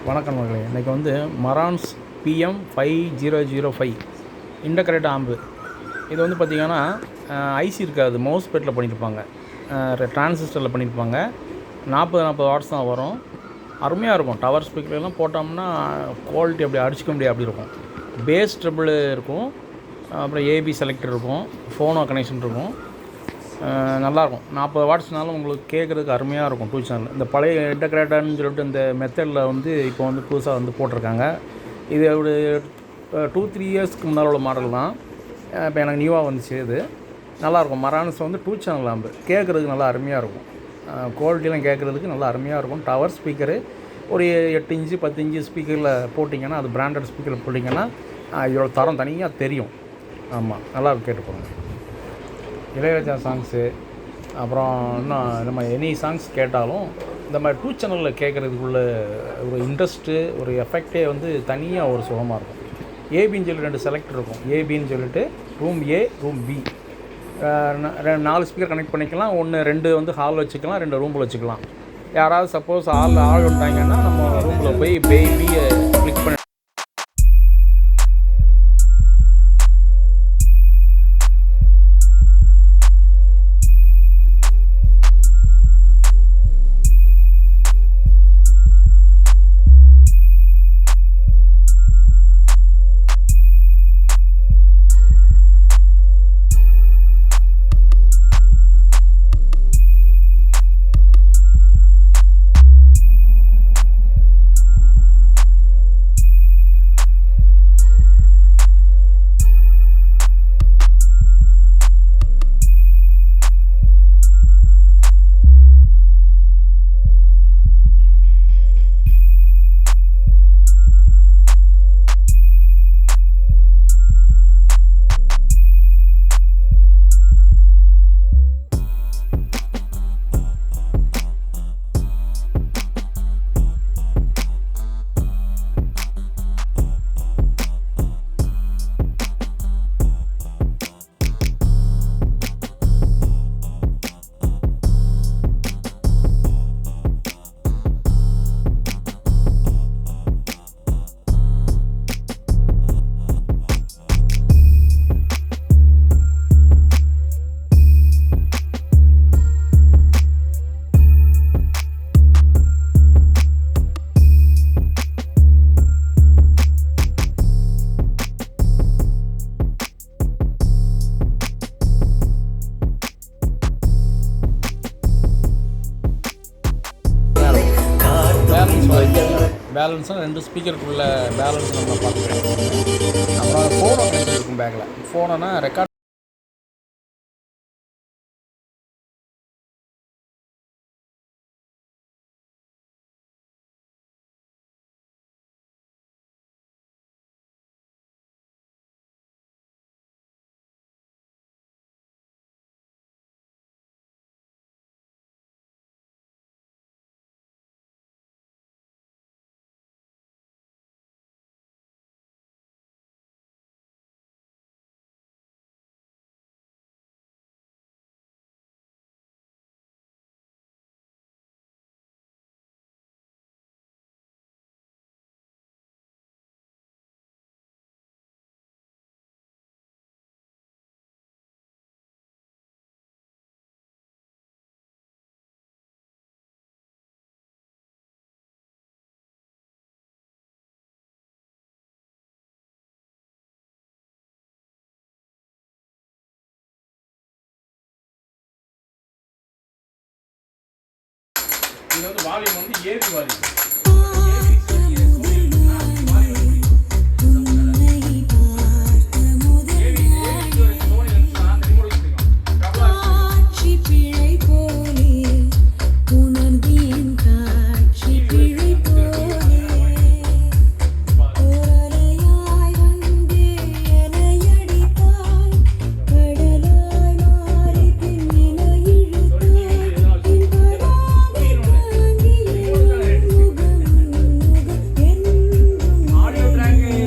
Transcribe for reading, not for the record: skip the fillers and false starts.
வணக்கம் மகளே. இன்றைக்கி வந்து மரான்ஸ் pm5005 இன்டகிரேட் ஆம்பு. இது வந்து பார்த்திங்கன்னா ஐசி இருக்காது, மவுஸ் பேட்டில் பண்ணியிருப்பாங்க, டிரான்சிஸ்டரில் பண்ணியிருப்பாங்க. 40 வாட்ஸ் தான் வரும். அருமையாக இருக்கும். டவர் ஸ்பீக்கர்லாம் போட்டோம்னா குவாலிட்டி அப்படி அடிச்சிக்க முடியாது, அப்படி இருக்கும். பேஸ் ட்ரிபிள் இருக்கும், அப்புறம் ஏபி செலக்டர் இருக்கும், ஃபோனோ கனெக்ஷன் இருக்கும். நல்லாயிருக்கும். 40 வாட்ஸ்னாலும் உங்களுக்கு கேட்குறதுக்கு அருமையாக இருக்கும். 2channel இந்த பழைய இன்டகிரேட்டர்னு சொல்லிட்டு இந்த மெத்தடில் வந்து இப்போ வந்து புதுசாக வந்து போட்டிருக்காங்க. இது ஒரு 2-3 இயர்ஸ்க்கு முன்னால் உள்ள மாடல் தான். இப்போ எனக்கு நியூவாக வந்துச்சு. இது நல்லாயிருக்கும். மரான்ஸ் வந்து 2channel ஆம்பு. கேட்குறதுக்கு நல்லா அருமையாக இருக்கும். குவாலிட்டிலாம் கேட்குறதுக்கு நல்லா அருமையாக இருக்கும். டவர் ஸ்பீக்கரு ஒரு 8 இன்ச்சு 10 இன்ச்சு ஸ்பீக்கரில் போட்டிங்கன்னா, அது பிராண்டட் ஸ்பீக்கரில் போட்டிங்கன்னா இதோட தரம் தனியாக தெரியும். ஆமாம், நல்லாயிருக்கும். கேட்டுப்போங்க. இளையராஜா சாங்ஸு, அப்புறம் இன்னும் இந்த மாதிரி எனி சாங்ஸ் கேட்டாலும் இந்த மாதிரி 2channel கேட்குறதுக்குள்ள ஒரு இன்ட்ரெஸ்ட்டு, ஒரு எஃபெக்டே வந்து தனியாக ஒரு சுகமாக இருக்கும். ஏபின்னு சொல்லி 2 செலக்டர் இருக்கும். ஏபின்னு சொல்லிட்டு ரூம் ஏ, ரூம் பி, 4 ஸ்பீக்கர் கனெக்ட் பண்ணிக்கலாம். 2 வந்து ஹால் வச்சுக்கலாம், 2 ரூமில் வச்சுக்கலாம். யாராவது சப்போஸ் ஆள் வந்துட்டாங்கன்னா நம்ம ரூமில் போய் பேபியை கிளிக் பண்ணி பேலன்ஸும் 2 ஸ்பீக்கருக்குள்ள பேலன்ஸ் நம்ம பார்த்துக்கலாம். அப்புறம் ஃபோனோ கனெக்ஷன் இருக்கும் பேக்கில். ஃபோனோனா ரெக்கார்ட் இது வந்து வால்யூம் வந்து ஏபி வால்யூம்.